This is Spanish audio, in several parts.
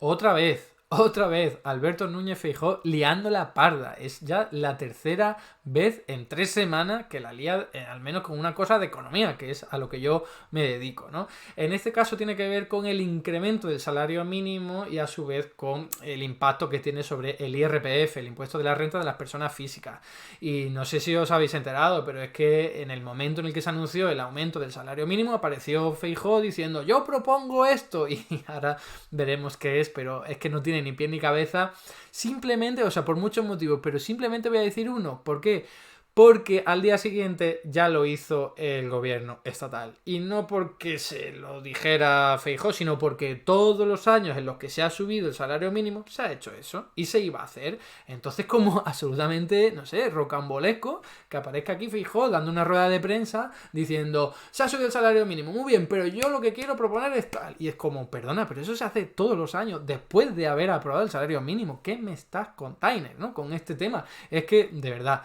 Otra vez, Alberto Núñez Feijóo liando la parda. Es ya la tercera vez en 3 semanas que la lía, al menos con una cosa de economía, que es a lo que yo me dedico, ¿no? En este caso tiene que ver con el incremento del salario mínimo y a su vez con el impacto que tiene sobre el IRPF, el impuesto de la renta de las personas físicas. Y no sé si os habéis enterado, pero es que en el momento en el que se anunció el aumento del salario mínimo apareció Feijóo diciendo yo propongo esto y ahora veremos qué es, pero es que no tiene ni pie ni cabeza. Simplemente, o sea, por muchos motivos, pero simplemente voy a decir uno. ¿Por qué? Porque al día siguiente ya lo hizo el gobierno estatal. Y no porque se lo dijera Feijóo, sino porque todos los años en los que se ha subido el salario mínimo se ha hecho eso. Y se iba a hacer. Entonces, como absolutamente, no sé, rocambolesco, que aparezca aquí Feijóo dando una rueda de prensa diciendo se ha subido el salario mínimo. Muy bien, pero yo lo que quiero proponer es tal. Y es como, perdona, pero eso se hace todos los años después de haber aprobado el salario mínimo. ¿Qué me estás contando, no? Con este tema. Es que, de verdad,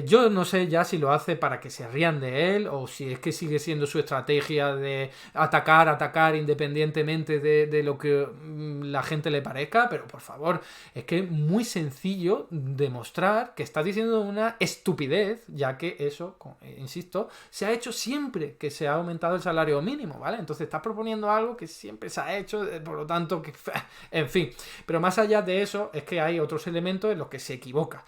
yo no sé ya si lo hace para que se rían de él o si es que sigue siendo su estrategia de atacar independientemente de lo que la gente le parezca, pero por favor, es que es muy sencillo demostrar que está diciendo una estupidez, ya que eso, insisto, se ha hecho siempre que se ha aumentado el salario mínimo, ¿vale? Entonces estás proponiendo algo que siempre se ha hecho, por lo tanto, que, en fin, pero más allá de eso es que hay otros elementos en los que se equivoca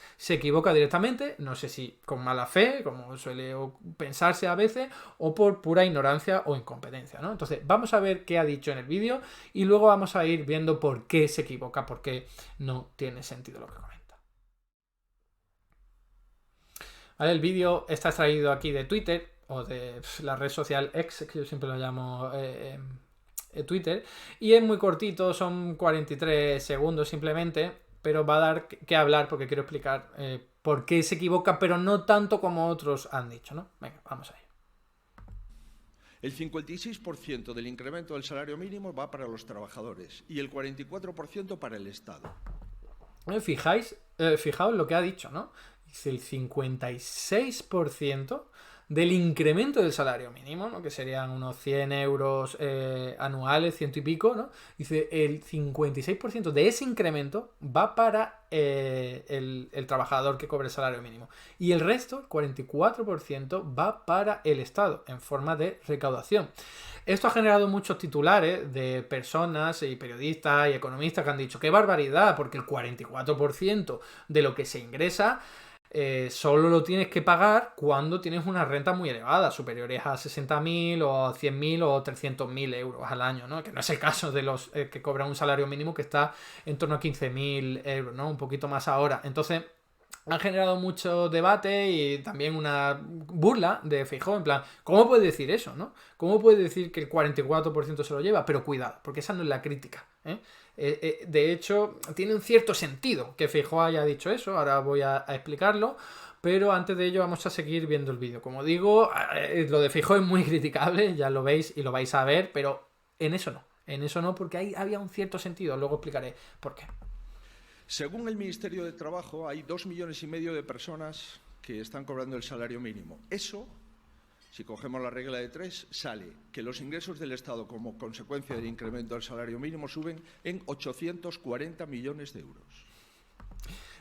directamente, no sé si con mala fe, como suele pensarse a veces, o por pura ignorancia o incompetencia, ¿no? Entonces, vamos a ver qué ha dicho en el vídeo y luego vamos a ir viendo por qué se equivoca, por qué no tiene sentido lo que comenta. Vale, el vídeo está extraído aquí de Twitter o de la red social X, que yo siempre lo llamo Twitter, y es muy cortito, son 43 segundos simplemente, pero va a dar que hablar porque quiero explicar por qué se equivoca, pero no tanto como otros han dicho, ¿no? Venga, vamos ahí. El 56% del incremento del salario mínimo va para los trabajadores y el 44% para el Estado. Fijaos lo que ha dicho, ¿no? Dice el 56% del incremento del salario mínimo, ¿no? Que serían unos 100 euros anuales, ciento y pico, ¿no? Dice el 56% de ese incremento va para el trabajador que cobra el salario mínimo. Y el resto, el 44%, va para el Estado en forma de recaudación. Esto ha generado muchos titulares de personas y periodistas y economistas que han dicho ¡qué barbaridad! Porque el 44% de lo que se ingresa solo lo tienes que pagar cuando tienes una renta muy elevada, superiores a 60.000 o 100.000 o 300.000 euros al año, ¿no? Que no es el caso de los que cobran un salario mínimo que está en torno a 15.000 euros, ¿no? Un poquito más ahora. Entonces, han generado mucho debate y también una burla de Feijóo, en plan, ¿cómo puede decir eso, no? ¿Cómo puede decir que el 44% se lo lleva? Pero cuidado, porque esa no es la crítica, ¿eh? De hecho, tiene un cierto sentido que Feijóo haya dicho eso, ahora voy a explicarlo, pero antes de ello vamos a seguir viendo el vídeo. Como digo, lo de Feijóo es muy criticable, ya lo veis y lo vais a ver, pero en eso no, porque ahí había un cierto sentido, luego explicaré por qué. Según el Ministerio de Trabajo, hay 2,5 millones de personas que están cobrando el salario mínimo. Eso, si cogemos la regla de 3, sale que los ingresos del Estado como consecuencia del incremento del salario mínimo suben en 840 millones de euros.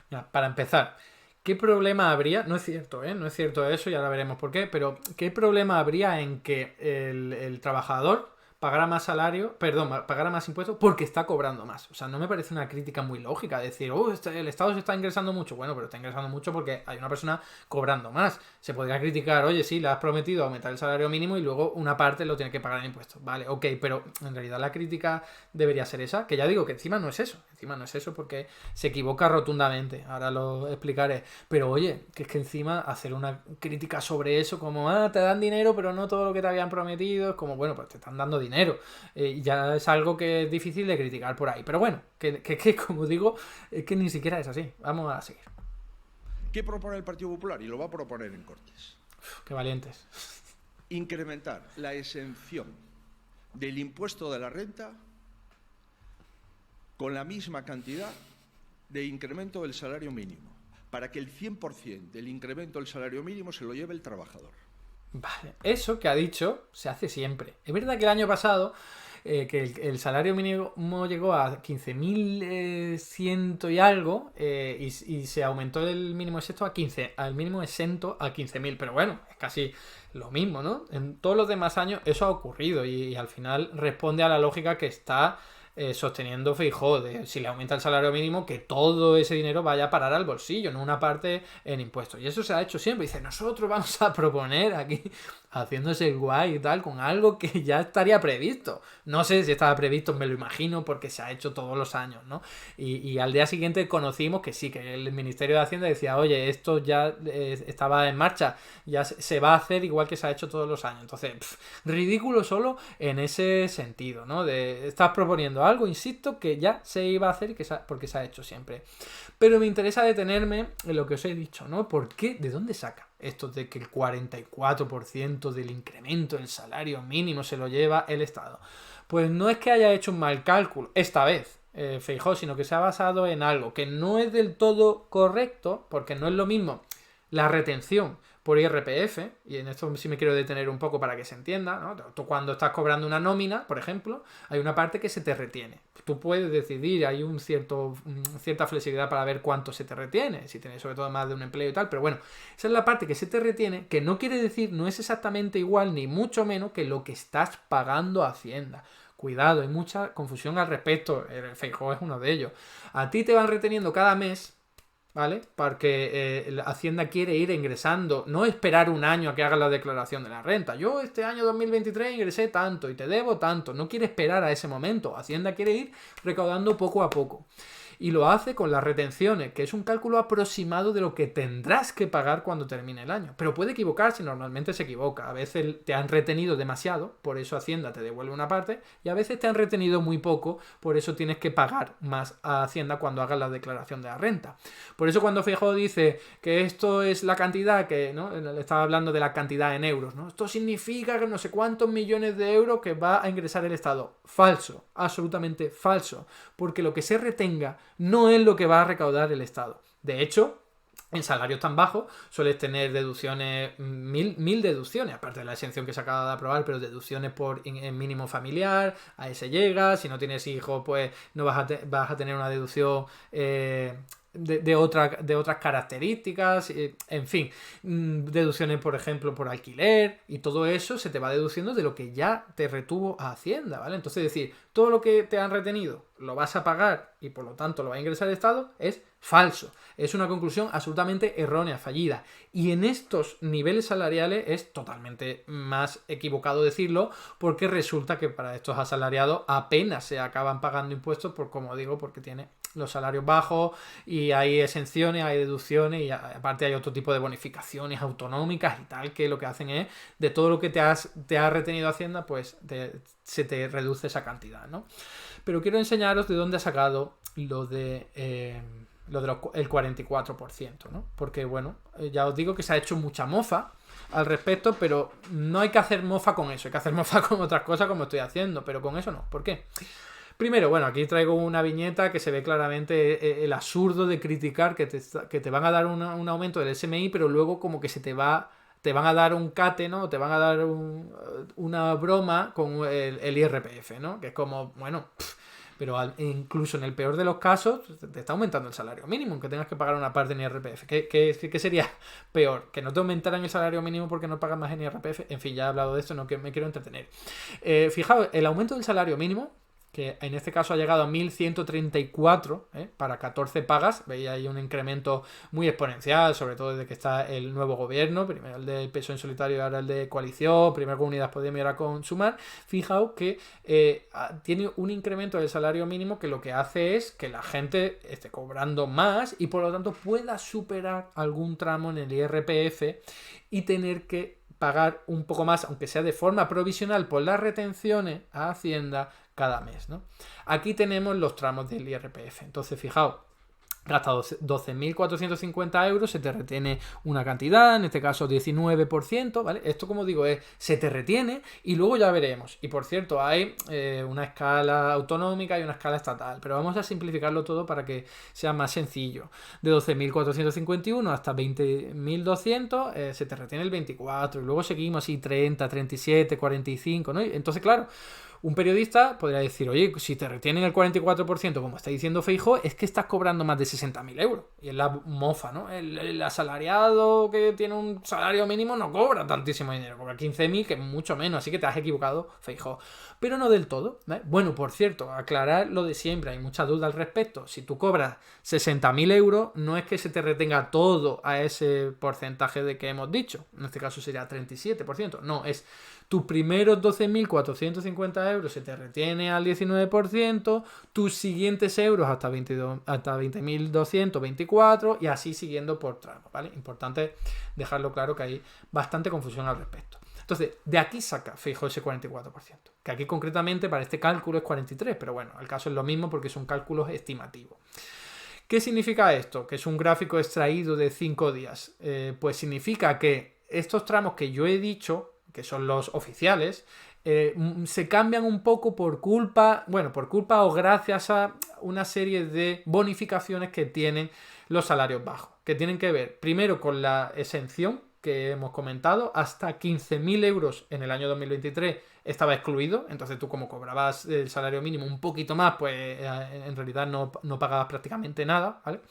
Mira, para empezar, ¿qué problema habría? No es cierto, no es cierto eso y ahora veremos por qué, pero ¿qué problema habría en que el trabajador pagara más salario, perdón, pagara más impuestos porque está cobrando más? O sea, no me parece una crítica muy lógica decir, el Estado se está ingresando mucho. Bueno, pero está ingresando mucho porque hay una persona cobrando más. Se podría criticar, oye, sí, le has prometido aumentar el salario mínimo y luego una parte lo tiene que pagar en impuestos. Vale, ok, pero en realidad la crítica debería ser esa, que ya digo que encima no es eso porque se equivoca rotundamente, ahora lo explicaré. Pero oye, que es que encima hacer una crítica sobre eso como, te dan dinero pero no todo lo que te habían prometido, es como, bueno, pues te están dando dinero. Ya es algo que es difícil de criticar por ahí. Pero bueno, que como digo, es que ni siquiera es así. Vamos a seguir. ¿Qué propone el Partido Popular? Y lo va a proponer en Cortes. Qué valientes. Incrementar la exención del impuesto de la renta con la misma cantidad de incremento del salario mínimo, para que el 100% del incremento del salario mínimo se lo lleve el trabajador. Vale, eso que ha dicho se hace siempre. Es verdad que el año pasado que el salario mínimo llegó a 15.100 y algo, y se aumentó el mínimo exento a 15.000, pero bueno, es casi lo mismo, ¿no? En todos los demás años eso ha ocurrido y al final responde a la lógica que está sosteniendo Feijóo, de si le aumenta el salario mínimo, que todo ese dinero vaya a parar al bolsillo, no una parte en impuestos. Y eso se ha hecho siempre. Dice, nosotros vamos a proponer aquí, haciéndose el guay y tal, con algo que ya estaría previsto. No sé si estaba previsto, me lo imagino, porque se ha hecho todos los años, ¿no? Y al día siguiente conocimos que sí, que el Ministerio de Hacienda decía, oye, esto ya estaba en marcha, ya se va a hacer igual que se ha hecho todos los años. Entonces, ridículo solo en ese sentido, ¿no? Estás proponiendo algo, insisto, que ya se iba a hacer y porque se ha hecho siempre. Pero me interesa detenerme en lo que os he dicho, ¿no? ¿Por qué? ¿De dónde saca esto de que el 44% del incremento del salario mínimo se lo lleva el Estado? Pues no es que haya hecho un mal cálculo, esta vez, Feijóo, sino que se ha basado en algo que no es del todo correcto, porque no es lo mismo la retención por IRPF, y en esto sí me quiero detener un poco para que se entienda, ¿no? Tú cuando estás cobrando una nómina, por ejemplo, hay una parte que se te retiene. Tú puedes decidir, hay cierta flexibilidad para ver cuánto se te retiene, si tienes sobre todo más de un empleo y tal, pero bueno, esa es la parte que se te retiene, que no quiere decir, no es exactamente igual, ni mucho menos que lo que estás pagando a Hacienda. Cuidado, hay mucha confusión al respecto, el Feijóo es uno de ellos. A ti te van reteniendo cada mes, ¿vale? Porque Hacienda quiere ir ingresando, no esperar un año a que hagas la declaración de la renta. Yo este año 2023 ingresé tanto y te debo tanto. No quiere esperar a ese momento. Hacienda quiere ir recaudando poco a poco. Y lo hace con las retenciones, que es un cálculo aproximado de lo que tendrás que pagar cuando termine el año. Pero puede equivocarse, normalmente se equivoca. A veces te han retenido demasiado, por eso Hacienda te devuelve una parte, y a veces te han retenido muy poco, por eso tienes que pagar más a Hacienda cuando hagas la declaración de la renta. Por eso cuando Feijóo dice que esto es la cantidad, que ¿no? Le estaba hablando de la cantidad en euros, ¿no? Esto significa que no sé cuántos millones de euros que va a ingresar el Estado. Falso, absolutamente falso, porque lo que se retenga no es lo que va a recaudar el Estado. De hecho, en salarios tan bajos sueles tener deducciones, mil deducciones, aparte de la exención que se acaba de aprobar, pero deducciones en mínimo familiar, a ese llega, si no tienes hijos, pues no vas a tener una deducción de otras características, en fin, deducciones, por ejemplo, por alquiler, y todo eso se te va deduciendo de lo que ya te retuvo a Hacienda, ¿vale? Entonces, decir, todo lo que te han retenido lo vas a pagar y por lo tanto lo va a ingresar el Estado es falso. Es una conclusión absolutamente errónea, fallida. Y en estos niveles salariales es totalmente más equivocado decirlo, porque resulta que para estos asalariados apenas se acaban pagando impuestos, por, como digo, porque tiene los salarios bajos y hay exenciones, hay deducciones y aparte hay otro tipo de bonificaciones autonómicas y tal, que lo que hacen es de todo lo que te ha retenido Hacienda, pues se te reduce esa cantidad, ¿no? Pero quiero enseñaros de dónde ha sacado lo del 44%, ¿no? Porque, bueno, ya os digo que se ha hecho mucha mofa al respecto, pero no hay que hacer mofa con eso, hay que hacer mofa con otras cosas como estoy haciendo, pero con eso no. ¿Por qué? Primero, bueno, aquí traigo una viñeta que se ve claramente el absurdo de criticar que te van a dar un aumento del SMI, pero luego como que te van a dar un cate, ¿no? Te van a dar una broma con el IRPF, ¿no? Que es como, bueno, pero incluso en el peor de los casos te está aumentando el salario mínimo, aunque tengas que pagar una parte en IRPF. ¿Qué sería peor? ¿Que no te aumentaran el salario mínimo porque no pagas más en IRPF? En fin, ya he hablado de esto, no que me quiero entretener. Fijaos, el aumento del salario mínimo, que en este caso ha llegado a 1.134 para 14 pagas. Veis ahí un incremento muy exponencial, sobre todo desde que está el nuevo gobierno, primero el del PSOE en solitario y ahora el de coalición, primero con Unidas Podemos y ahora con Sumar. Fijaos que tiene un incremento del salario mínimo que lo que hace es que la gente esté cobrando más y por lo tanto pueda superar algún tramo en el IRPF y tener que pagar un poco más, aunque sea de forma provisional por las retenciones a Hacienda cada mes, ¿no? Aquí tenemos los tramos del IRPF. Entonces, fijaos, gastado 12.450 euros, se te retiene una cantidad, en este caso 19%, ¿vale? Esto, como digo, se te retiene y luego ya veremos. Y por cierto, hay una escala autonómica y una escala estatal, pero vamos a simplificarlo todo para que sea más sencillo. De 12.451 hasta 20.200 se te retiene el 24 y luego seguimos así 30, 37, 45, ¿no? Entonces, claro, Un periodista podría decir, oye, si te retienen el 44%, como está diciendo Feijóo, es que estás cobrando más de 60.000 euros. Y es la mofa, ¿no? El asalariado que tiene un salario mínimo no cobra tantísimo dinero, cobra 15.000, que es mucho menos, así que te has equivocado, Feijóo. Pero no del todo, ¿ves? Bueno, por cierto, aclarar lo de siempre, hay mucha duda al respecto. Si tú cobras 60.000 euros, no es que se te retenga todo a ese porcentaje de que hemos dicho. En este caso sería 37%. No, es tus primeros 12.450 euros se te retiene al 19%, tus siguientes euros hasta 20.224 y así siguiendo por tramo, ¿vale? Importante dejarlo claro que hay bastante confusión al respecto. Entonces, de aquí saca Feijóo ese 44%, que aquí concretamente para este cálculo es 43%, pero bueno, el caso es lo mismo porque son cálculos estimativos. ¿Qué significa esto? Que es un gráfico extraído de 5 días. Pues significa que estos tramos que yo he dicho, que son los oficiales, se cambian un poco por culpa o gracias a una serie de bonificaciones que tienen los salarios bajos, que tienen que ver primero con la exención que hemos comentado, hasta 15.000 euros en el año 2023 estaba excluido, entonces tú como cobrabas el salario mínimo un poquito más, pues en realidad no pagabas prácticamente nada, ¿vale?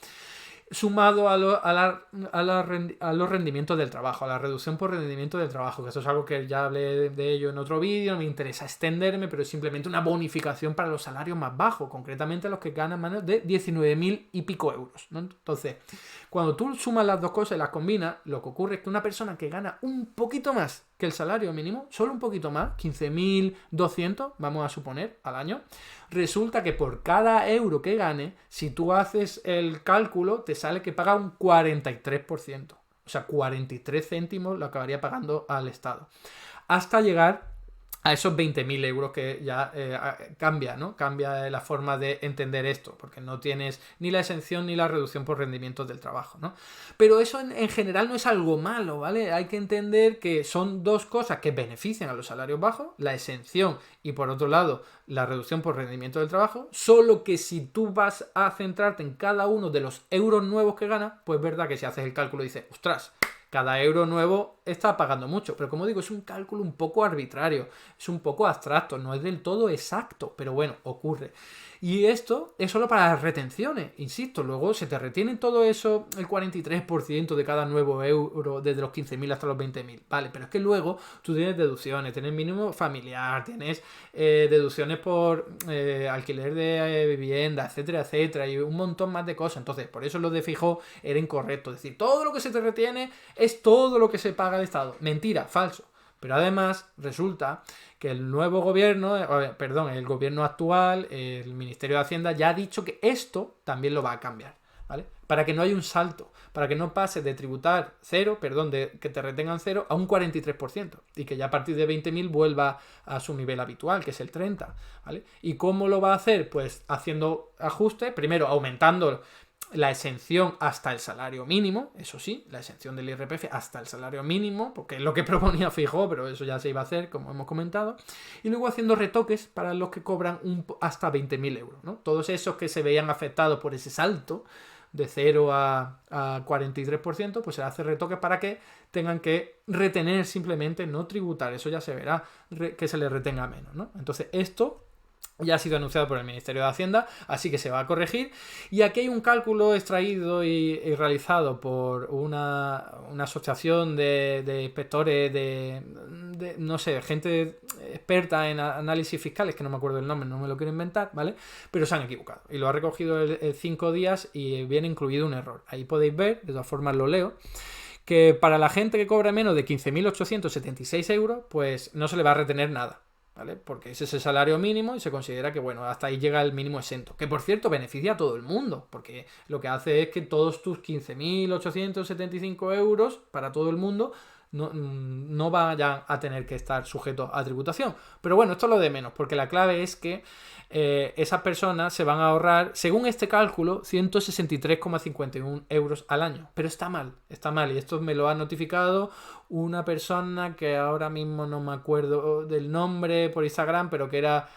Sumado a los rendimientos del trabajo, a la reducción por rendimiento del trabajo, que eso es algo que ya hablé de ello en otro vídeo, no me interesa extenderme, pero es simplemente una bonificación para los salarios más bajos, concretamente los que ganan menos de 19.000 y pico euros, ¿no? Entonces, cuando tú sumas las dos cosas y las combinas, lo que ocurre es que una persona que gana un poquito más que el salario mínimo, solo un poquito más, 15.200, vamos a suponer, al año, resulta que por cada euro que gane, si tú haces el cálculo, te sale que paga un 43%. O sea, 43 céntimos lo acabaría pagando al Estado. Hasta llegar a esos 20.000 euros que ya cambia, ¿no? Cambia la forma de entender esto, porque no tienes ni la exención ni la reducción por rendimientos del trabajo, ¿no? Pero eso en general no es algo malo, ¿vale? Hay que entender que son dos cosas que benefician a los salarios bajos, la exención y por otro lado la reducción por rendimiento del trabajo, solo que si tú vas a centrarte en cada uno de los euros nuevos que ganas, pues es verdad que si haces el cálculo dices, ostras, cada euro nuevo está pagando mucho, pero como digo, es un cálculo un poco arbitrario, es un poco abstracto, no es del todo exacto, pero bueno, ocurre. Y esto es solo para las retenciones, insisto, luego se te retiene todo eso, el 43% de cada nuevo euro, desde los 15.000 hasta los 20.000, vale, pero es que luego tú tienes deducciones, tienes mínimo familiar, tienes deducciones por alquiler de vivienda, etcétera, etcétera, y un montón más de cosas. Entonces, por eso lo de Feijóo era incorrecto, es decir, todo lo que se te retiene es todo lo que se paga al Estado. Mentira, falso. Pero además resulta que el nuevo gobierno, el gobierno actual, el Ministerio de Hacienda, ya ha dicho que esto también lo va a cambiar, ¿vale? Para que no haya un salto, para que no pase de tributar de que te retengan 0 a un 43% y que ya a partir de 20.000 vuelva a su nivel habitual, que es el 30%, ¿vale? ¿Y cómo lo va a hacer? Pues haciendo ajustes, primero aumentando la exención hasta el salario mínimo, eso sí, la exención del IRPF hasta el salario mínimo, porque es lo que proponía Feijóo, pero eso ya se iba a hacer, como hemos comentado, y luego haciendo retoques para los que cobran hasta 20.000 euros, ¿no? Todos esos que se veían afectados por ese salto de 0 a 43%, pues se hace retoques para que tengan que retener simplemente, no tributar, eso ya se verá, que se les retenga menos, ¿no? Entonces esto ya ha sido anunciado por el Ministerio de Hacienda, así que se va a corregir. Y aquí hay un cálculo extraído y realizado por una asociación de inspectores, no sé, gente experta en análisis fiscales, que no me acuerdo el nombre, no me lo quiero inventar, ¿vale? Pero se han equivocado. Y lo ha recogido el 5 días y viene incluido un error. Ahí podéis ver, de todas formas lo leo, que para la gente que cobra menos de 15.876 euros, pues no se le va a retener nada, ¿vale? Porque ese es el salario mínimo y se considera que, bueno, hasta ahí llega el mínimo exento. Que, por cierto, beneficia a todo el mundo, porque lo que hace es que todos tus 15.875 euros para todo el mundo no vayan a tener que estar sujetos a tributación. Pero bueno, esto es lo de menos, porque la clave es que esas personas se van a ahorrar, según este cálculo, 163,51 euros al año. Pero está mal, y esto me lo ha notificado una persona que ahora mismo no me acuerdo del nombre por Instagram, pero que era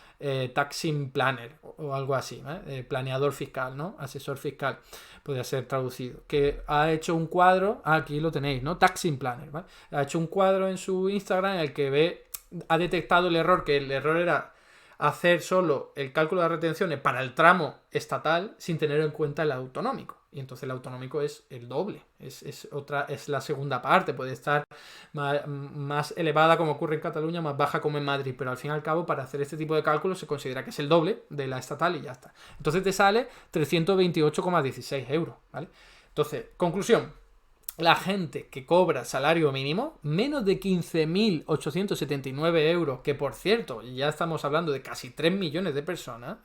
Taxing Planner o algo así, planeador fiscal, ¿no? Asesor fiscal, podría ser traducido, que ha hecho un cuadro, aquí lo tenéis, ¿no? Taxing Planner, ¿vale? Ha hecho un cuadro en su Instagram en el que ha detectado el error, que el error era hacer solo el cálculo de las retenciones para el tramo estatal sin tener en cuenta el autonómico. Y entonces el autonómico es el doble, es la segunda parte, puede estar más elevada como ocurre en Cataluña, más baja como en Madrid, pero al fin y al cabo para hacer este tipo de cálculos se considera que es el doble de la estatal y ya está. Entonces te sale 328,16 euros, ¿vale? Entonces, conclusión. La gente que cobra salario mínimo, menos de 15.879 euros, que por cierto, ya estamos hablando de casi 3 millones de personas,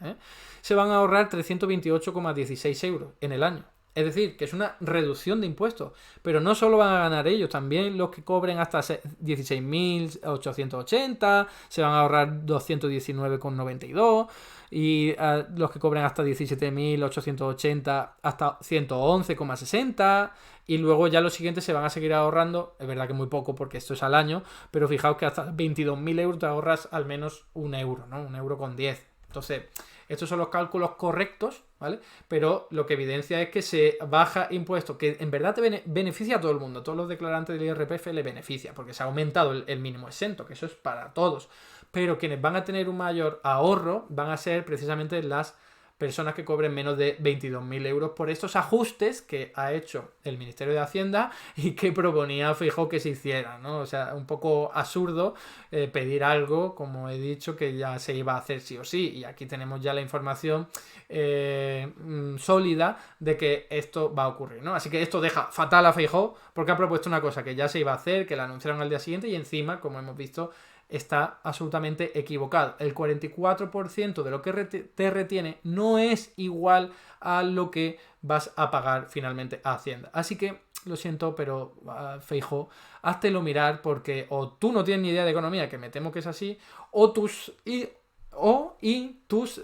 se van a ahorrar 328,16 euros en el año. Es decir, que es una reducción de impuestos. Pero no solo van a ganar ellos, también los que cobren hasta 16.880 se van a ahorrar 219,92 y los que cobren hasta 17.880 hasta 111,60 y luego ya los siguientes se van a seguir ahorrando, es verdad que muy poco porque esto es al año, pero fijaos que hasta 22.000 euros te ahorras al menos 1 euro, ¿no? 1,10 €. Entonces, estos son los cálculos correctos, ¿vale? Pero lo que evidencia es que se baja impuestos, que en verdad te beneficia a todo el mundo. A todos los declarantes del IRPF le beneficia, porque se ha aumentado el mínimo exento, que eso es para todos. Pero quienes van a tener un mayor ahorro van a ser precisamente las personas que cobren menos de 22.000 euros por estos ajustes que ha hecho el Ministerio de Hacienda y que proponía Feijóo que se hiciera, ¿no? O sea, un poco absurdo pedir algo, como he dicho, que ya se iba a hacer sí o sí. Y aquí tenemos ya la información sólida de que esto va a ocurrir, ¿no? Así que esto deja fatal a Feijóo porque ha propuesto una cosa que ya se iba a hacer, que la anunciaron al día siguiente y encima, como hemos visto, está absolutamente equivocado. El 44% de lo que te retiene no es igual a lo que vas a pagar finalmente a Hacienda. Así que, lo siento, pero Feijóo, háztelo mirar porque o tú no tienes ni idea de economía, que me temo que es así, o tus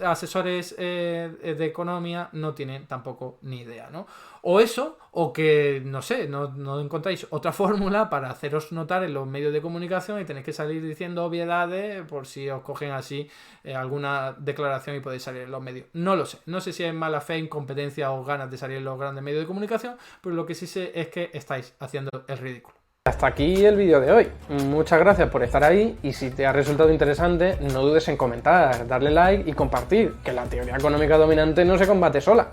asesores de economía no tienen tampoco ni idea, ¿no? O eso, o que, no sé, no encontráis otra fórmula para haceros notar en los medios de comunicación y tenéis que salir diciendo obviedades por si os cogen así alguna declaración y podéis salir en los medios. No lo sé. No sé si es mala fe, incompetencia o ganas de salir en los grandes medios de comunicación, pero lo que sí sé es que estáis haciendo el ridículo. Hasta aquí el vídeo de hoy. Muchas gracias por estar ahí y si te ha resultado interesante, no dudes en comentar, darle like y compartir, que la teoría económica dominante no se combate sola.